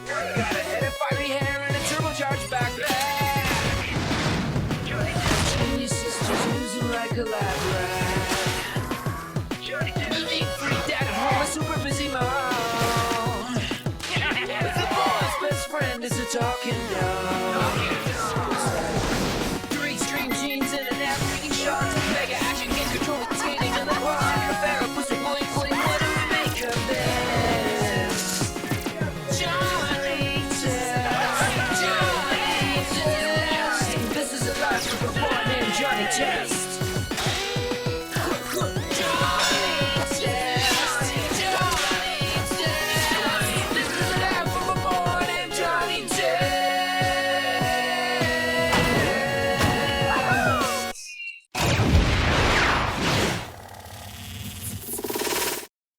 Got a head of fiery hair and a turbocharged backpack. Genius sisters oozing like a lab rat. Being freaked out at home, a super busy mom. The boy's best friend is a talking dog. 3-string jeans and an app-reading shots. Mega action game control with skating on the quad. A barrel booster bling bling. What do we make of this? Johnny Test. This is a live super boy named Johnny Test.